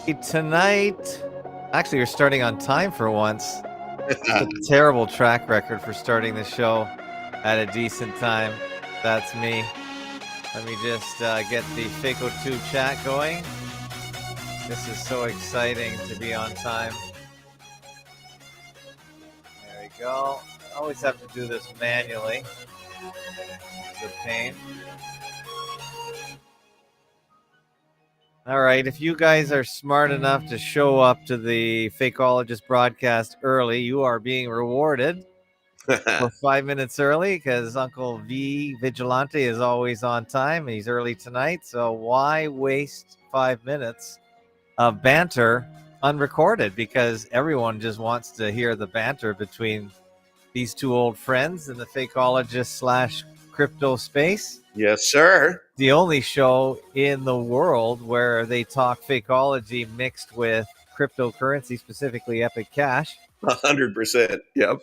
Tonight, actually, you're starting on time for once. It's a terrible track record for starting the show at a decent time. That's me. Let me just get the FACO2 chat going. This is so exciting to be on time. There we go. I always have to do this manually. It's a pain. All right, if you guys are smart enough to show up to the Fakeologist broadcast early, you are being rewarded for 5 minutes early because Uncle Vigilante is always on time. He's early tonight, so why waste 5 minutes of banter unrecorded? Because everyone just wants to hear the banter between these two old friends in the Fakeologist / crypto space. Yes, sir. The only show in the world where they talk fakeology mixed with cryptocurrency, specifically Epic Cash. 100%. Yep.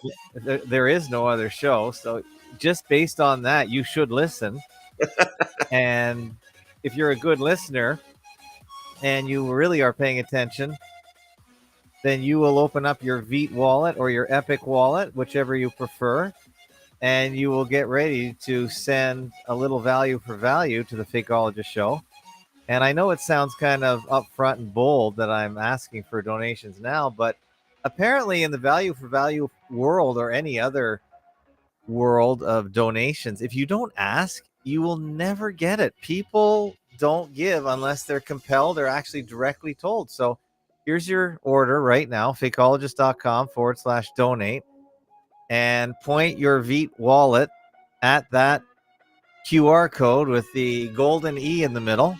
There is no other show. So just based on that, you should listen. And if you're a good listener and you really are paying attention, then you will open up your Veet wallet or your Epic wallet, whichever you prefer, and you will get ready to send a little value for value to the Fakeologist show. And I know it sounds kind of upfront and bold that I'm asking for donations now, but apparently in the value for value world or any other world of donations, if you don't ask, you will never get it. People don't give unless they're compelled or actually directly told. So here's your order right now, fakeologist.com/donate, and point your Veet wallet at that QR code with the golden E in the middle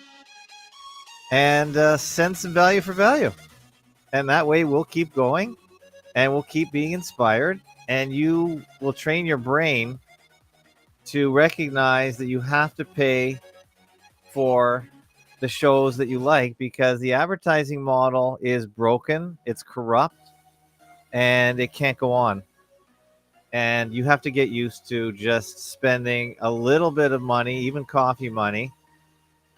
and send some value for value. And that way we'll keep going and we'll keep being inspired, and you will train your brain to recognize that you have to pay for the shows that you like, because the advertising model is broken, it's corrupt, and it can't go on. And you have to get used to just spending a little bit of money, even coffee money,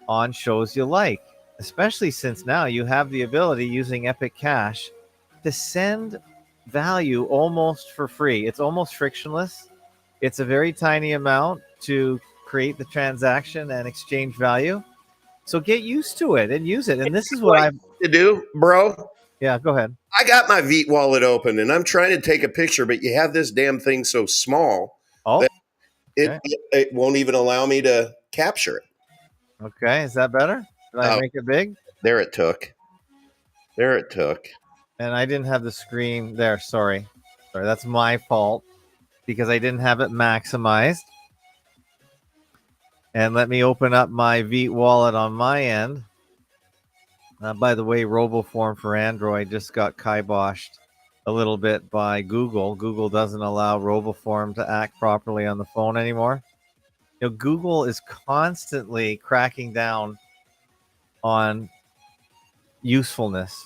on shows you like, especially since now you have the ability using Epic Cash to send value almost for free. It's almost frictionless. It's a very tiny amount to create the transaction and exchange value. So get used to it and use it. And this is what I'm to do, bro. Yeah, go ahead. I got my Veet wallet open and I'm trying to take a picture, but you have this damn thing so small Oh, that okay. it won't even allow me to capture it. Okay, is that better? Did I make it big? There it took. And I didn't have the screen there. Sorry, that's my fault because I didn't have it maximized. And let me open up my Veet wallet on my end. By the way, RoboForm for Android just got kiboshed a little bit by Google. Google doesn't allow RoboForm to act properly on the phone anymore. You know, Google is constantly cracking down on usefulness.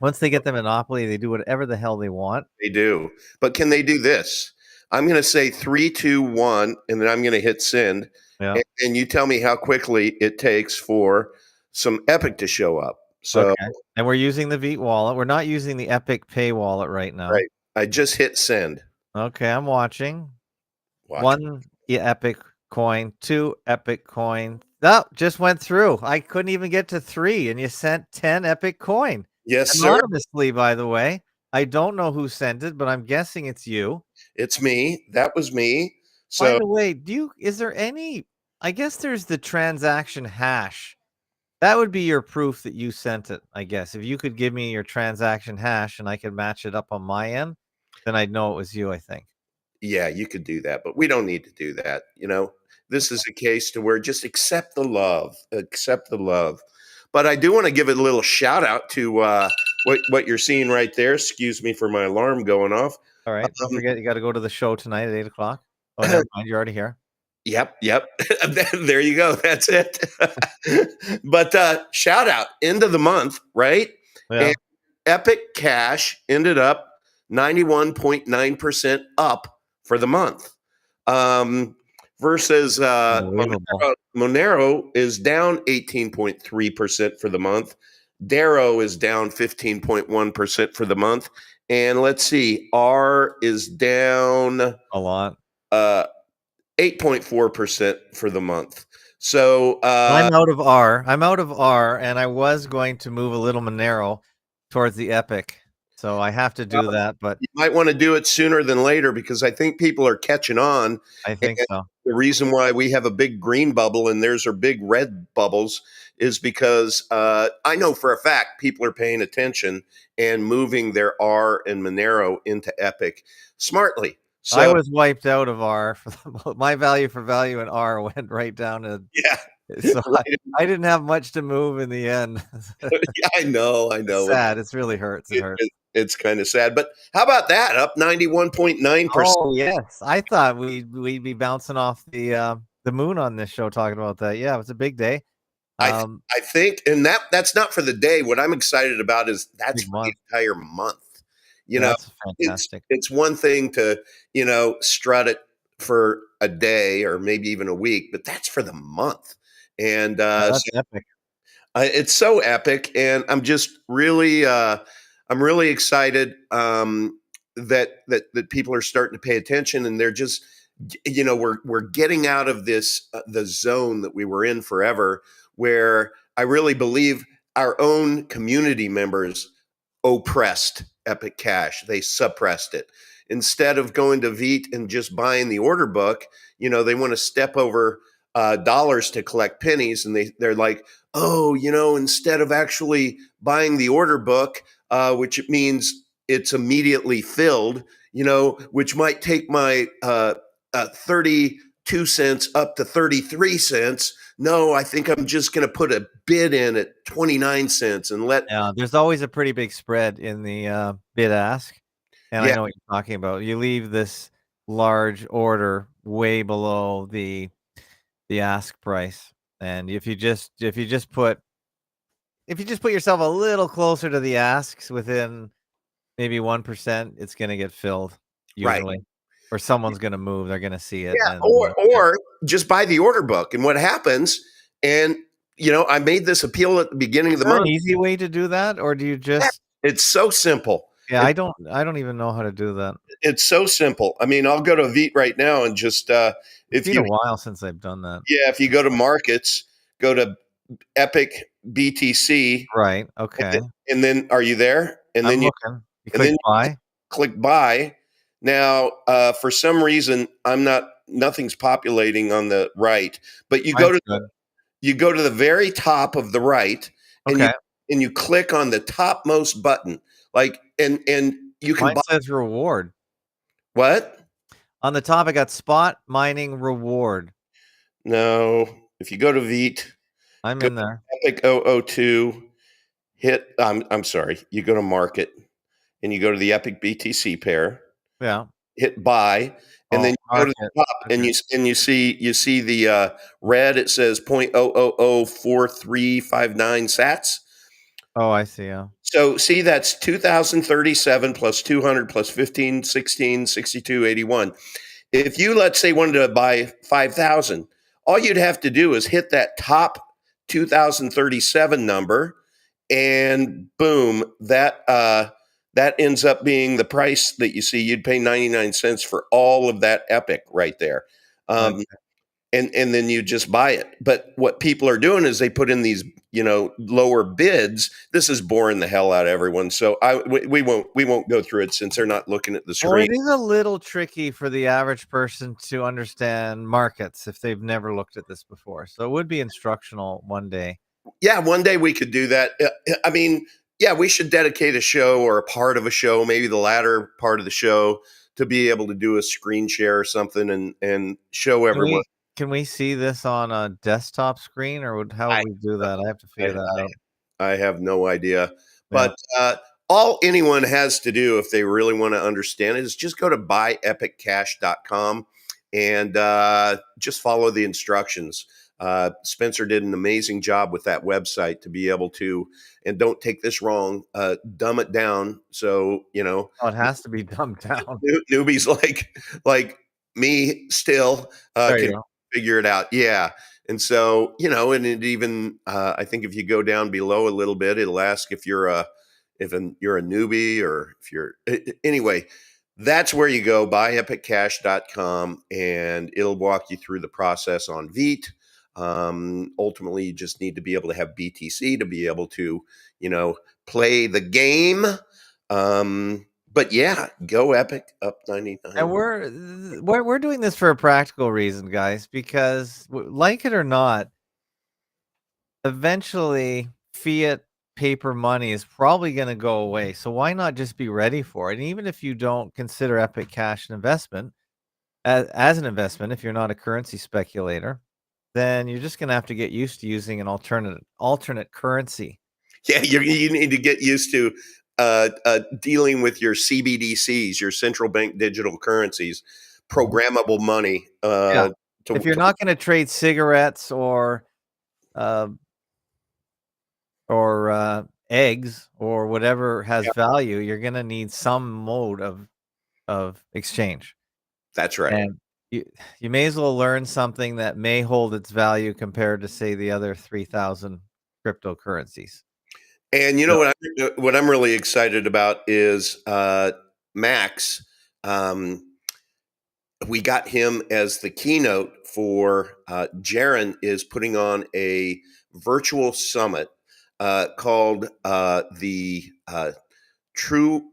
Once they get the monopoly, they do whatever the hell they want. They do. But can they do this? I'm going to say 3, 2, 1, and then I'm going to hit send. Yeah. And you tell me how quickly it takes for some Epic to show up. So, okay. And we're using the Veet wallet. We're not using the Epic Pay wallet right now. Right. I just hit send. Okay, I'm watching. 1 Epic coin, 2 Epic coin. Oh, just went through. I couldn't even get to 3, and you sent 10 Epic coin. Yes, sir. Anonymously, by the way. I don't know who sent it, but I'm guessing it's you. It's me. That was me. So, by the way, is there any? I guess there's the transaction hash. That would be your proof that you sent it, I guess. If you could give me your transaction hash and I could match it up on my end, then I'd know it was you, I think. Yeah, you could do that, but we don't need to do that. You know, this is a case to where just accept the love. But I do want to give it a little shout out to what you're seeing right there. Excuse me for my alarm going off. All right. Don't forget, you got to go to the show tonight at 8 o'clock. Oh, never mind. You're already here. Yep. There you go. That's it. But shout out, end of the month, right? Yeah. And Epic Cash ended up 91.9% up for the month. Versus Monero is down 18.3% for the month. Darrow is down 15.1% for the month. And let's see, R is down A lot. 8.4% for the month. So I'm out of R. I'm out of R, and I was going to move a little Monero towards the Epic. So I have to do that, but you might want to do it sooner than later because I think people are catching on. I think And so. the reason why we have a big green bubble and theirs are big red bubbles is because I know for a fact people are paying attention and moving their R and Monero into Epic smartly. I So was wiped out of R. My value for value in R went right down to yeah, so right. I didn't have much to move in the end. Yeah, I know. It's sad. It really hurts. It hurts. It's kind of sad. But how about that? Up 91.9%. Oh yes, I thought we'd be bouncing off the moon on this show talking about that. Yeah, it was a big day. I think, and that's not for the day. What I'm excited about is that's Big for the month. entire month. You Yeah, know, that's fantastic. it's one thing to strut it for a day or maybe even a week, but that's for the month. And Yeah, that's epic. it's so epic, and I'm just really, I'm really excited that people are starting to pay attention, and they're just, we're getting out of this the zone that we were in forever, where I really believe our own community members oppressed Epic Cash. They suppressed it. Instead of going to Veet and just buying the order book, they want to step over dollars to collect pennies, and they're like, oh, instead of actually buying the order book, which means it's immediately filled, which might take my 32 cents up to 33 cents. No, I think I'm just going to put a bid in at 29 cents and let. Yeah, there's always a pretty big spread in the bid ask, and I Yeah, know what you're talking about. You leave this large order way below the ask price, and if you just put yourself a little closer to the asks within maybe 1%, it's gonna get filled right. usually, or someone's gonna move. They're gonna see it, Yeah, and yeah. or just buy the order book. And what happens, and I made this appeal at the beginning of Is the there an month. easy way to do that, or do you Yeah, just? it's so simple. Yeah, It, I don't even know how to do that. it's so simple. I mean, I'll go to Veet right now and just It's if been a you while since I've done that. if you go to markets, go to Epic BTC, Right, okay. and then are you there? And I'm then you looking. You and then click you buy? click buy. Now, for some reason, nothing's populating on the right, but Mine's good. you go to the very top of the right, and Okay. you click on the topmost button, like, and you can Mine buy says reward. what? On the top, I got spot mining reward. No, if you go to Veet, I'm go in to there. Epic 002, hit. I'm sorry, you go to market, and you go to the Epic BTC pair, Yeah. hit buy, and then Oh, you go to market. the top, and Okay. you see the red. It says 0.0004359 sats. Oh, I see, yeah. So see, that's 2037 plus 200 plus 15, 16, 62, 81. If you, let's say, wanted to buy 5,000, all you'd have to do is hit that top 2037 number, and boom, that ends up being the price that you see. You'd pay 99 cents for all of that epic right there. Um, Okay. and then you just buy it. But what people are doing is they put in these, lower bids. This is boring the hell out of everyone. So we won't go through it since they're not looking at the Well, screen. it is a little tricky for the average person to understand markets if they've never looked at this before. So it would be instructional one day. Yeah, one day we could do that. I mean, yeah, we should dedicate a show or a part of a show, maybe the latter part of the show, to be able to do a screen share or something and show Can everyone. we see this on a desktop screen, or how I would we do that? I have to figure I, that out. I have no idea. Yeah. But all anyone has to do if they really want to understand it is just go to buyepiccash.com and just follow the instructions. Spencer did an amazing job with that website to be able to, and don't take this wrong, dumb it down. So, Oh, it has to be dumbed down. newbies like me still There you can go. figure it out. Yeah. And so, and it even, I think if you go down below a little bit, it'll ask if you're you're a newbie, or if you're, anyway, that's where you go, buyepiccash.com, and it'll walk you through the process on Veet. Ultimately, you just need to be able to have BTC to be able to, play the game. But yeah, go Epic, up 99. And we're doing this for a practical reason, guys, because like it or not, eventually fiat paper money is probably going to go away. So why not just be ready for it? And even if you don't consider Epic Cash an investment, as an investment, if you're not a currency speculator, then you're just going to have to get used to using an alternate currency. Yeah, you need to get used to dealing with your CBDCs, your central bank digital currencies, programmable money. Yeah. If you're not going to trade cigarettes uh, or eggs or whatever has value, you're going to need some mode of exchange. That's right. And you may as well learn something that may hold its value compared to, say, the other 3,000 cryptocurrencies. And you know what I'm really excited about is Max. We got him as the keynote for Jaron is putting on a virtual summit called the True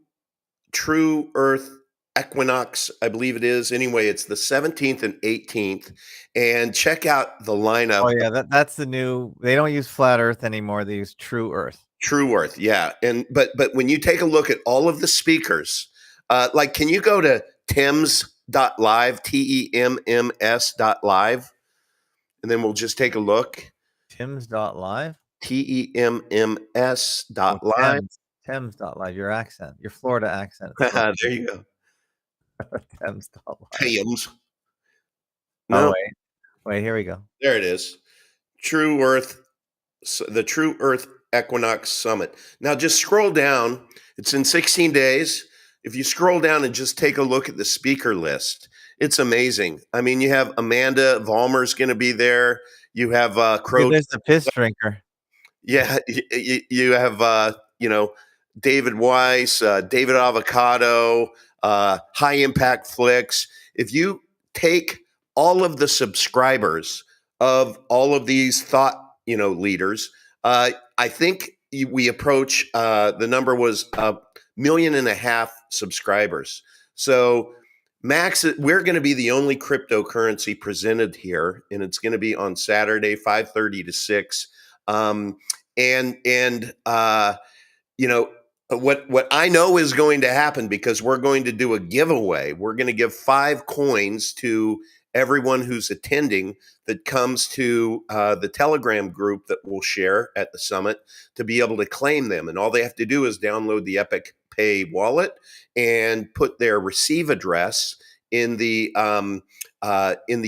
Earth Equinox, I believe it is. Anyway, it's the 17th and 18th, and check out the lineup. Oh yeah, that's the new. They don't use flat Earth anymore. They use True Earth. True Earth, yeah. And but when you take a look at all of the speakers, like, can you go to Tems.live, TEMMS.live, and then we'll just take a look. Tems.live? TEMMS.live. Tems.live. Your accent, your Florida accent. There you go. Tems.live. Tems. No. No, Wait, here we go. there it is. True Earth, the True Earth Equinox Summit. Now just scroll down. It's in 16 days. If you scroll down and just take a look at the speaker list, it's amazing. I mean, you have Amanda Vollmer's going to be there. You have Crow. There's the piss drinker. Yeah, you have David Weiss, David Avocado, High Impact Flicks. If you take all of the subscribers of all of these thought leaders, I think we approach the number was 1.5 million subscribers. So Max, we're going to be the only cryptocurrency presented here, and it's going to be on Saturday, 5:30 to 6. What I know is going to happen, because we're going to do a giveaway. We're going to give 5 coins to everyone who's attending that comes to the Telegram group that we'll share at the summit to be able to claim them. And all they have to do is download the Epic Pay wallet and put their receive address in the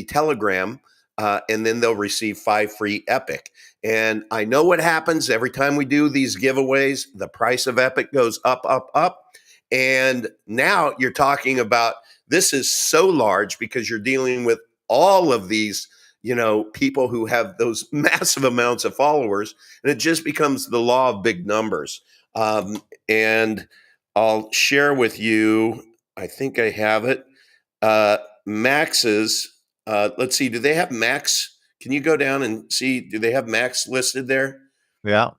Telegram, and then they'll receive 5 free Epic. And I know what happens every time we do these giveaways. The price of Epic goes up, up, up. And now you're talking about, this is so large because you're dealing with all of these, people who have those massive amounts of followers. And it just becomes the law of big numbers. And I'll share with you, I think I have it. Max's, let's see, do they have Max? Can you go down and see, do they have Max listed there? Yeah.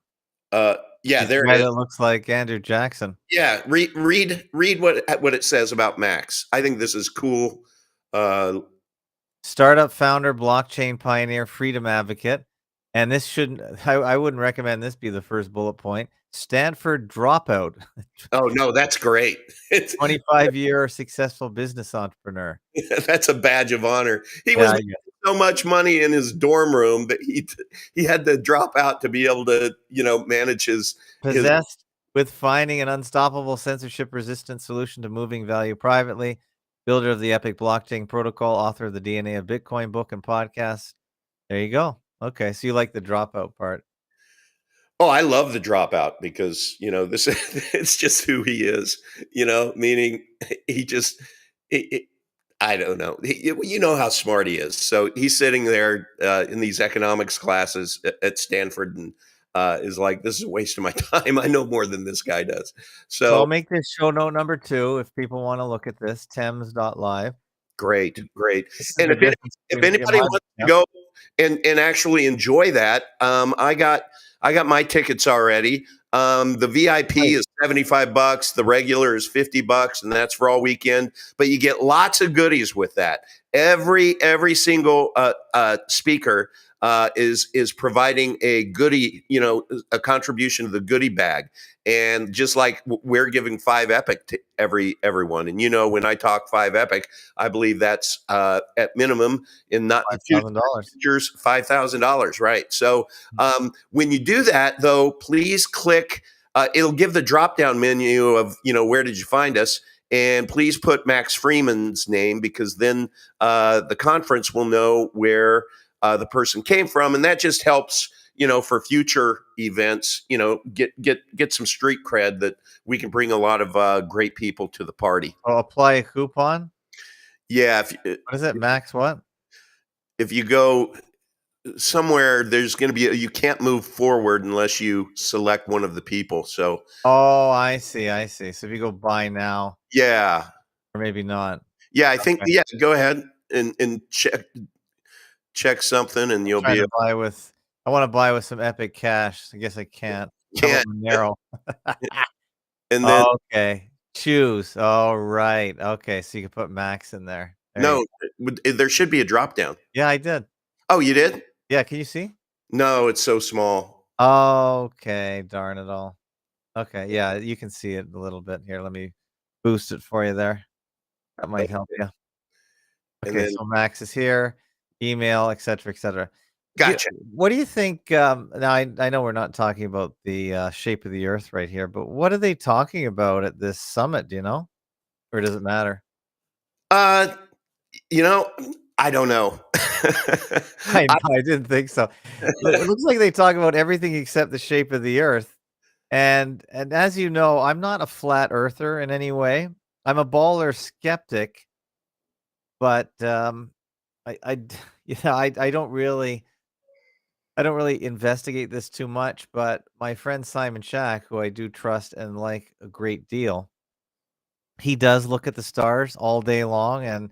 Yeah, there it is. That looks like Andrew Jackson. Yeah, read what it says about Max. I think this is cool. Startup founder, blockchain pioneer, freedom advocate. And this shouldn't, I wouldn't recommend this be the first bullet point. Stanford dropout. Oh, no, that's great. 25-year successful business entrepreneur. That's a badge of honor. He was making so much money in his dorm room that he had to drop out to be able to, manage his. Possessed with finding an unstoppable censorship-resistant solution to moving value privately. Builder of the Epic blockchain protocol, author of the DNA of Bitcoin book and podcast. There you go. Okay, so you like the dropout part. Oh, I love the dropout because, this it's just who he is, meaning he just I don't know. You know how smart he is. So he's sitting there in these economics classes at Stanford and is like, this is a waste of my time. I know more than this guy does. So So I'll make this show note number 2 if people wanna look at this, Thames.live. great, great. This is And the difference if between anybody wants to yep. go and actually enjoy that, I got my tickets already. The VIP Right. is $75. The regular is $50, and that's for all weekend. But you get lots of goodies with that. Every single speaker is providing a goodie, a contribution to the goodie bag. And just like we're giving 5 Epic to everyone, and when I talk 5 Epic, I believe that's at minimum in not in $5,000. futures $5,000, right? So when you do that, though, please click. It'll give the drop down menu of where did you find us, and please put Max Freeman's name because then the conference will know where the person came from, and that just helps for future events. Get some street cred that we can bring a lot of great people to the party. Oh, apply a coupon? Yeah, What is it, max what? if you go somewhere, there's going to be you can't move forward unless you select one of the people. So Oh, I see, I see. So if you go buy now yeah, or maybe not. yeah, I think Okay. yeah. Go ahead and check something, and you'll Trying be to buy with I wanna buy with some Epic Cash. I guess I can't. How about can't. Monero? And then Okay. Choose. Alright. Okay, so you can put max in there. There you no, there should be a drop down. Yeah, I did. Oh, you did? Yeah, can you see? No, it's so small. Okay, darn it all. Okay, yeah, you can see it a little bit here. Let me boost it for you there. That might help you. And Okay, then so Max is here, email, etcetera, etcetera. gotcha. What do you think, now I know we're not talking about the, shape of the Earth right here, but what are they talking about at this summit, do you know? Or does it matter? Uh, you know, I don't know. I know, I didn't think so. It looks like they talk about everything except the shape of the Earth, and as you know, I'm not a flat earther in any way. I'm a baller skeptic, but, I d I don't really investigate this too much, but my friend Simon Shack, who I do trust and like a great deal, he does look at the stars all day long, and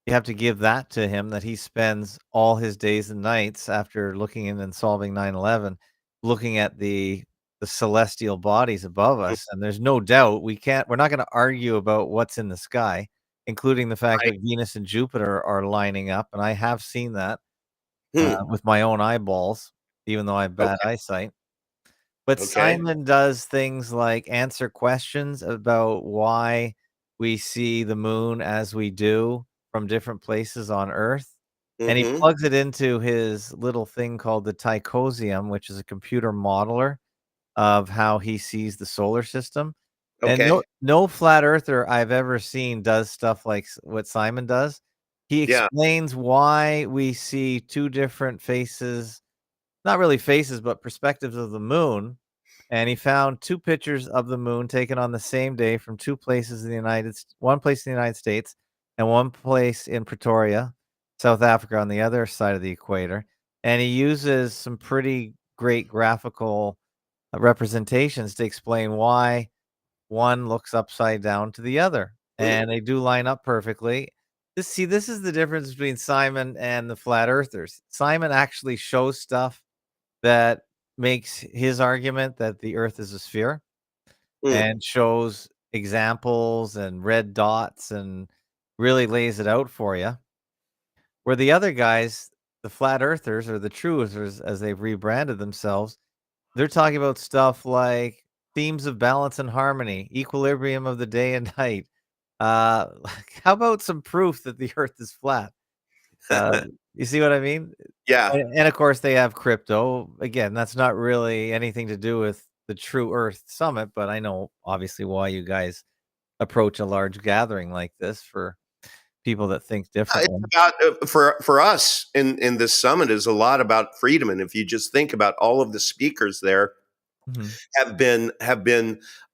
you have to give that to him that he spends all his days and nights after looking in and solving 9/11, looking at the celestial bodies above us, and there's no doubt we're not gonna argue about what's in the sky, including the fact Right. that Venus and Jupiter are lining up, and I have seen that, Hmm. with my own eyeballs, even though I have bad Okay. eyesight. But Okay. Simon does things like answer questions about why we see the moon as we do from different places on Earth, and he Mm-hmm. plugs it into his little thing called the Tychosium, which is a computer modeler of how he sees the solar system. And Okay. no flat earther I've ever seen does stuff like what Simon does. He Yeah. explains why we see 2 different faces, not really faces, but perspectives of the moon, and he found 2 pictures of the moon taken on the same day from 2 places in the one place in the United States and one place in Pretoria, South Africa, on the other side of the equator, and he uses some pretty great graphical, representations to explain why one looks upside down to the other, Hmm. and they do line up perfectly. This is the difference between Simon and the flat earthers. Simon actually shows stuff that makes his argument that the Earth is a sphere Hmm. and shows examples and red dots and really lays it out for you. Where the other guys, the flat earthers or the true earthers as they've rebranded themselves, they're talking about stuff like themes of balance and harmony, equilibrium of the day and night. How about some proof that the Earth is flat? Uh, you see what I mean? Yeah. And of course, they have crypto. Again, that's not really anything to do with the True Earth Summit, but I know obviously why you guys approach a large gathering like this for people that think It's differently. about for us in this summit is a lot about freedom, and if you just think about all of the speakers there, have been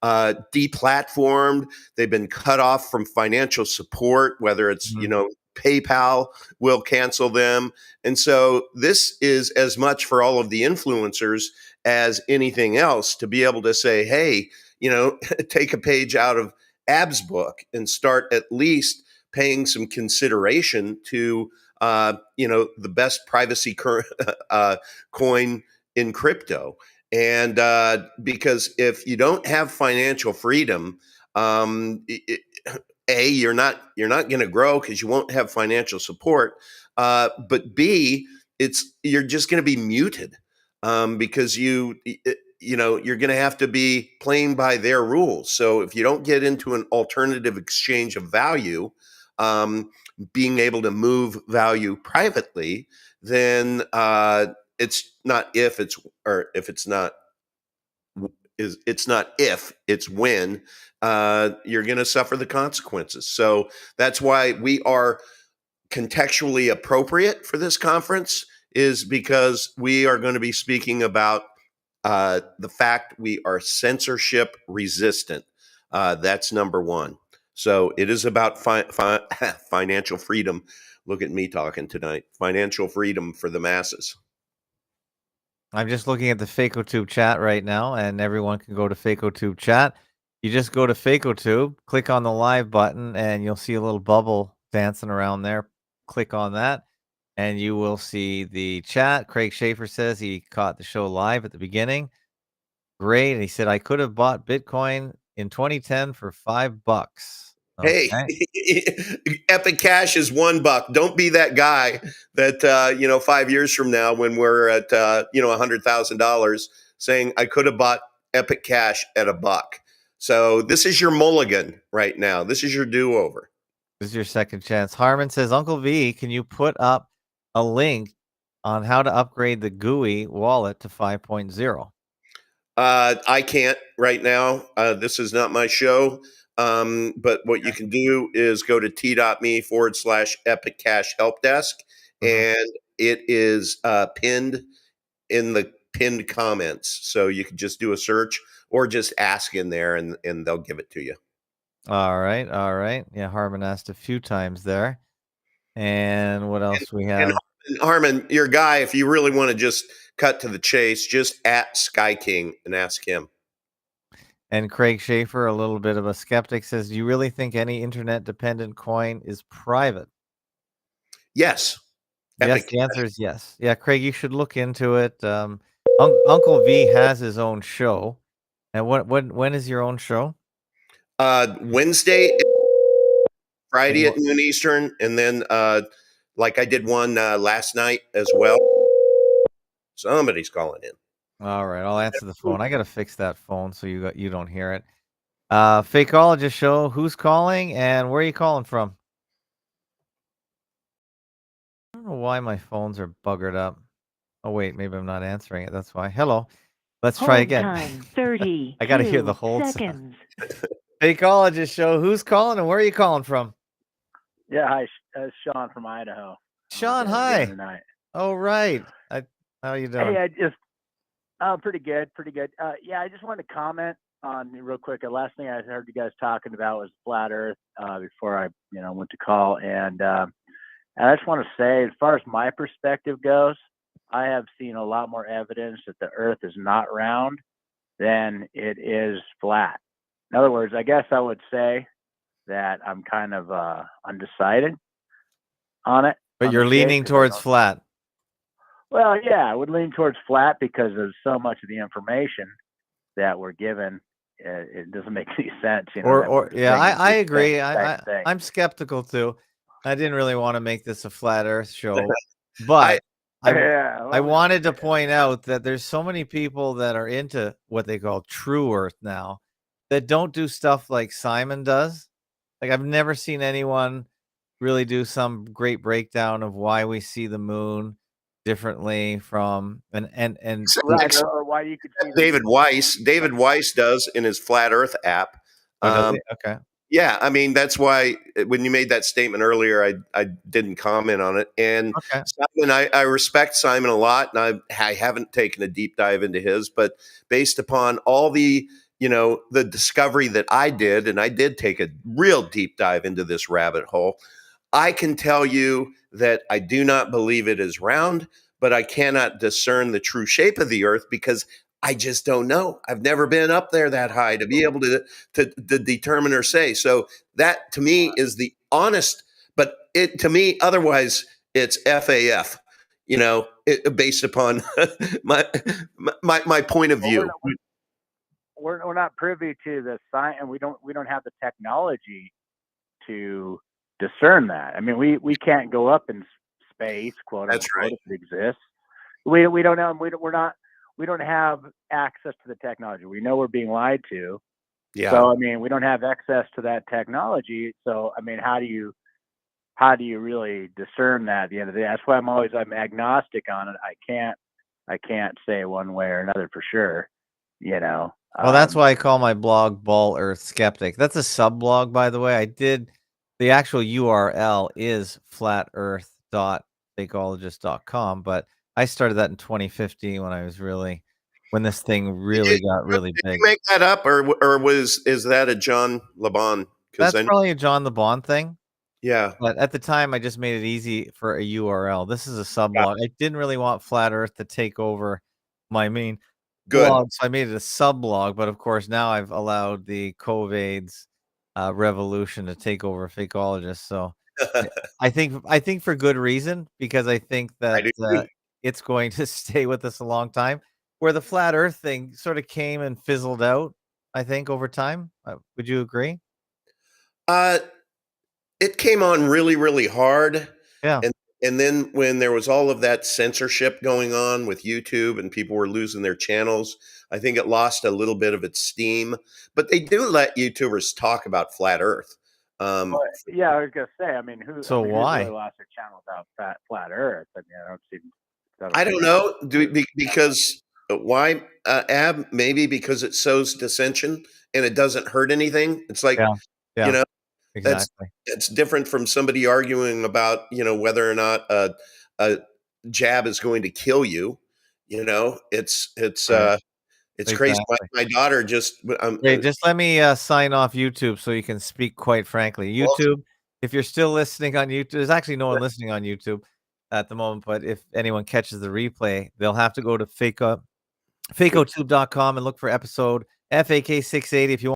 deplatformed. They've been cut off from financial support, whether it's PayPal will cancel them. And so this is as much for all of the influencers as anything else to be able to say, hey, take a page out of Ab's book and start at least paying some consideration to the best privacy coin in crypto. And because if you don't have financial freedom, you're not going to grow because you won't have financial support. But B, you're just going to be muted because you're going to have to be playing by their rules. So if you don't get into an alternative exchange of value, being able to move value privately, then it's not if it's when you're going to suffer the consequences. So that's why we are contextually appropriate for this conference, is because we are going to be speaking about the fact we are censorship resistant. That's number one. So it is about financial freedom. Look at me talking tonight. Financial freedom for the masses. I'm just looking at the FacoTube chat right now, and everyone can go to FacoTube chat. You just go to FacoTube, click on the live button, and you'll see a little bubble dancing around there. Click on that, and you will see the chat. Craig Schaefer says he caught the show live at the beginning. Great. And he said, I could have bought Bitcoin in 2010 for $5. Hey, Okay. Epic Cash is $1. Don't be that guy that 5 years from now, when we're at $100,000, saying I could have bought Epic Cash at $1. So this is your mulligan right now. This is your do-over. This is your second chance. Harmon says, Uncle V, can you put up a link on how to upgrade the GUI wallet to 5.0? I can't right now. This is not my show. But what you can do is go to t.me/Epic Cash Help Desk, and it is pinned in the pinned comments. So you can just do a search or just ask in there, and they'll give it to you. All right. All right. Yeah, Harmon asked a few times there. And what else we have? And Harmon, your guy, if you really want to just cut to the chase, just at Sky King and ask him. And Craig Schaefer, a little bit of a skeptic, says, do you really think any internet-dependent coin is private? Yes. Yes, the answer is yes. Yeah, Craig, you should look into it. Uncle V has his own show. And when is your own show? Wednesday, Friday at noon Eastern, and then like I did one last night as well. Somebody's calling in. All right, I'll answer the phone. I got to fix that phone so you don't hear it. Fakeologist show. Who's calling and where are you calling from? I don't know why my phones are buggered up. Oh wait, maybe I'm not answering it. That's why. Hello. Let's try again. Time 30. I got to hear the hold sound. Fakeologist show. Who's calling and where are you calling from? Yeah, hi, Sean from Idaho. Sean, hi. Oh, right. How you doing? Hey, pretty good. Yeah, I just wanted to comment on real quick. The last thing I heard you guys talking about was flat Earth before I, went to call, and I just want to say, as far as my perspective goes, I have seen a lot more evidence that the Earth is not round than it is flat. In other words, I guess I would say that I'm kind of undecided on it. But you're leaning towards flat. Well, yeah, I would lean towards flat because of so much of the information that we're given. It doesn't make any sense. I agree. I'm skeptical too. I didn't really want to make this a flat Earth show, but I wanted to point out that there's so many people that are into what they call true Earth now that don't do stuff like Simon does. Like, I've never seen anyone really do some great breakdown of why we see the moon differently from and right, or why you could see David Weiss. David Weiss does in his Flat Earth app. Okay. Yeah, I mean, that's why when you made that statement earlier, I didn't comment on it. And Okay. Simon, I respect Simon a lot, and I haven't taken a deep dive into his, but based upon all the the discovery that I did, and I did take a real deep dive into this rabbit hole, I can tell you that I do not believe it is round, but I cannot discern the true shape of the earth because I just don't know. I've never been up there that high to be able to determine or say. So that to me is the honest, but it to me otherwise it's FAF. Based upon my point of Well, view. we're not privy to the science, and we don't have the technology to discern that. I mean, we can't go up in space, quote That's unquote, right. if it exists. We don't know. We don't have access to the technology. We know we're being lied to. Yeah. So I mean, we don't have access to that technology. So I mean, how do you really discern that at the end of the day? That's why I'm agnostic on it. I can't say one way or another for sure. Well, that's why I call my blog Ball Earth Skeptic. That's a sub-blog, by the way. The actual URL is flatearth.fakeologist.com, but I started that in 2015 when this thing Did you, really got really did big. you make that up, or is that a John LeBon? Because That's probably a John the Bond thing. yeah, But at the time, I just made it easy for a URL. This is a sub-blog. I didn't really want Flat Earth to take over my main good. blog, so I made it a sub-blog, but of course, now I've allowed the COVID's revolution to take over Fakeologists, so I think for good reason, because I think I that, do too. it's going to stay with us a long time, where the Flat Earth thing sort of came and fizzled out, I think, over time. Would you agree? Uh, it came on really, really hard, Yeah. and then when there was all of that censorship going on with YouTube and people were losing their channels, I think it lost a little bit of its steam. But they do let YouTubers talk about flat Earth. Well, yeah, I was gonna say. So Who's really why? lost their channel about flat Earth? I mean, I don't know. Yeah. Because why, Ab? Maybe because it sows dissension and it doesn't hurt anything. It's like, Yeah. you Yeah, know, that's exactly. it's different from somebody arguing about, whether or not a jab is going to kill you. Right. It's crazy. My, Exactly. my daughter just, Hey, just let me, sign off YouTube so you can speak quite frankly. well, YouTube, if you're still listening on YouTube, there's actually no one listening on YouTube at the moment, but if anyone catches the replay, they'll have to go to fakeotube.com and look for episode FAK 680 if you want.